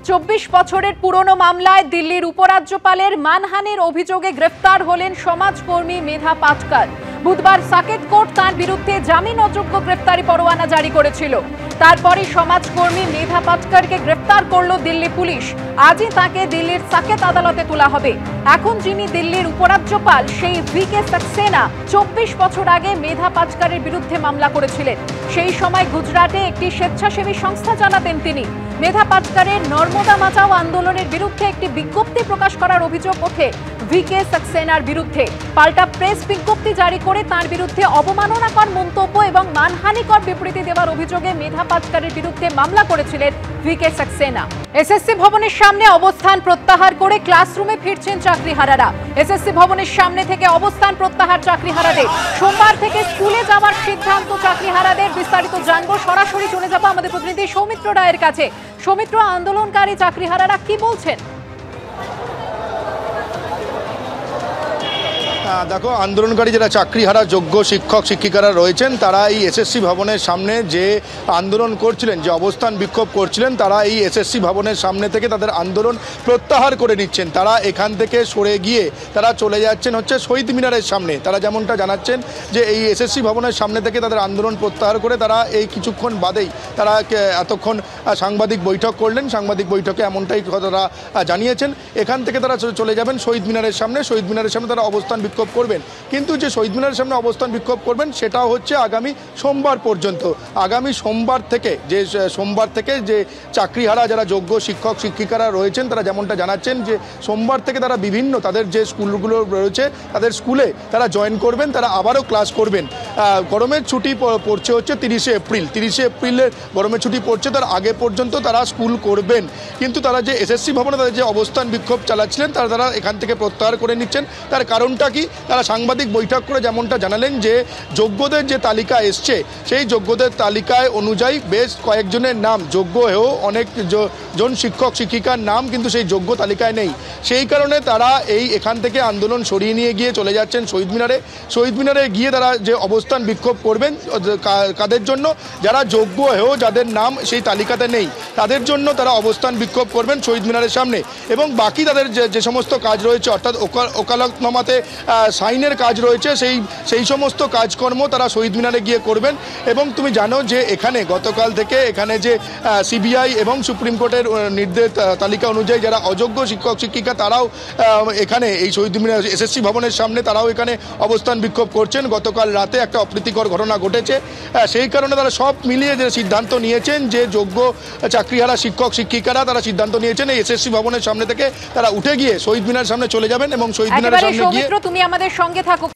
24 বছরের পুরনো মামলায় দিল্লির উপরাজ্যপালের মানহানির অভিযোগে গ্রেফতার হলেন সমাজকর্মী মেধা পাটকার। বুধবার সাকেত কোর্ট তার বিরুদ্ধে জামিন অযোগ্য গ্রেফতারি পরোয়ানা জারি করেছিল। তারপরই সমাজকর্মী মেধা পাটকারকে গ্রেফতার করল দিল্লি পুলিশ। আজই তাকে দিল্লির সাকেত আদালতে তোলা হবে। এখন যিনি দিল্লির উপরাজ্যপাল সেই ভিকে সাক্সেনা 24 বছর আগে মেধা পাটকারের বিরুদ্ধে মামলা করেছিলেন। সেই সময় গুজরাটে একটি স্বেচ্ছাসেবী সংস্থা চালাতেন তিনি। মেধা পাটকারের নর্মদা বাঁচাও আন্দোলনের বিরুদ্ধে একটি বিজ্ঞপ্তি প্রকাশ করার অভিযোগ ওঠে ভিকে সাক্সেনার বিরুদ্ধে। পাল্টা প্রেস বিজ্ঞপ্তি জারি করে তার বিরুদ্ধে অবমাননাকর মন্তব্য এবং মানহানিকর বিবৃতি দেওয়ার অভিযোগে মেধা পাটকারের বিরুদ্ধে মামলা করেছিলেন ভিকে সাক্সেনা। এসএসসি ভবনের সামনে অবস্থান প্রত্যাহার করে ক্লাসরুমে ফিরছেন চাকরিহারারা। এসএসসি ভবনের সামনে থেকে অবস্থান প্রত্যাহার চাকরিহারাদের। সোমবার থেকে স্কুলে যাওয়ার সিদ্ধান্ত চাকরিহারাদের। বিস্তারিত জানবো, সরাসরি চলে যাব আমাদের প্রতিনিধি সৌমিত্র রায়ের কাছে। সৌমিত্র, আন্দোলনকারী চাকরিহারারা কি বলছেন? দেখো, আন্দোলনকারী যারা চাকরিহারা যোগ্য শিক্ষক শিক্ষিকারা রয়েছেন তারা এই এসএসসি ভবনের সামনে যে আন্দোলন করছিলেন, যে অবস্থান বিক্ষোভ করছিলেন, তারা এই এসএসসি ভবনের সামনে থেকে তাদের আন্দোলন প্রত্যাহার করে নিচ্ছেন। তারা এখান থেকে সরে গিয়ে তারা চলে যাচ্ছেন হচ্ছে শহীদ মিনারের সামনে। তারা যেমনটা জানাচ্ছেন যে এই এসএসসি ভবনের সামনে থেকে তাদের আন্দোলন প্রত্যাহার করে তারা এই কিছুক্ষণ বাদেই তারা এতক্ষণ সাংবাদিক বৈঠক করলেন। সাংবাদিক বৈঠকে এমনটাই তারা জানিয়েছেন। এখান থেকে তারা চলে যাবেন শহীদ মিনারের সামনে। শহীদ মিনারের সামনে তারা অবস্থান বিক্ষোভ করবেন, কিন্তু যে শহীদ মিনারের সামনে অবস্থান বিক্ষোভ করবেন সেটা হচ্ছে আগামী সোমবার পর্যন্ত। আগামী সোমবার থেকে যে চাকরিহারা যারা যোগ্য শিক্ষক শিক্ষিকারা রয়েছেন তারা যেমনটা জানাচ্ছেন যে সোমবার থেকে তারা বিভিন্ন তাদের যে স্কুলগুলো রয়েছে তাদের স্কুলে তারা জয়েন করবেন, তারা আবারও ক্লাস করবেন। গরমের ছুটি পড়ছে হচ্ছে 30শে এপ্রিলের গরমের ছুটি পড়ছে, তার আগে পর্যন্ত তারা স্কুল করবেন। কিন্তু তারা যে এসএসসি ভবনে তাদের যে অবস্থান বিক্ষোভ চালাচ্ছিলেন তারা এখান থেকে প্রত্যাহার করে নিচ্ছেন। তার কারণটা কি? তারা সাংবাদিক বৈঠক করে যেমনটা জানালেন যে যোগ্যদের যে তালিকা এসছে সেই যোগ্যদের তালিকায় অনুযায়ী বেশ কয়েকজনের নাম, যোগ্য হয়েও অনেক জন শিক্ষক শিক্ষিকার নাম কিন্তু সেই যোগ্য তালিকায় নেই। সেই কারণে তারা এখান থেকে আন্দোলন সরিয়ে নিয়ে গিয়ে চলে যাচ্ছেন শহীদ মিনারে। শহীদ মিনারে গিয়ে তারা যে অবস্থান বিক্ষোভ করবেন কাদের জন্য? যারা যোগ্য হয়েও যাদের নাম সেই তালিকাতে নেই তাদের জন্য তারা অবস্থান বিক্ষোভ করবেন শহীদ মিনারের সামনে। এবং বাকি তাদের যে সমস্ত কাজ রয়েছে, অর্থাৎ ওকালতনামাতে সাইনের কাজ রয়েছে, সেই সমস্ত কাজকর্ম তারা শহীদ মিনারে গিয়ে করবেন। এবং তুমি জানো যে এখানে গতকাল থেকে এখানে যে সিবিআই এবং সুপ্রিম কোর্টের নির্দেশ তালিকা অনুযায়ী যারা অযোগ্য শিক্ষক শিক্ষিকা তারাও এখানে এই শহীদ মিনার এসএসসি ভবনের সামনে তারাও এখানে অবস্থান বিক্ষোভ করছেন। গতকাল রাতে একটা অপ্রীতিকর ঘটনা ঘটেছে, সেই কারণে তারা সব মিলিয়ে যে সিদ্ধান্ত নিয়েছেন যে যোগ্য চাকরিহারা শিক্ষক শিক্ষিকারা তারা সিদ্ধান্ত নিয়েছেন এই এসএসসি ভবনের সামনে থেকে তারা উঠে গিয়ে শহীদ মিনার সামনে চলে যাবেন এবং শহীদ মিনারের সামনে গিয়ে। তুমি আমাদের সঙ্গে থাকো।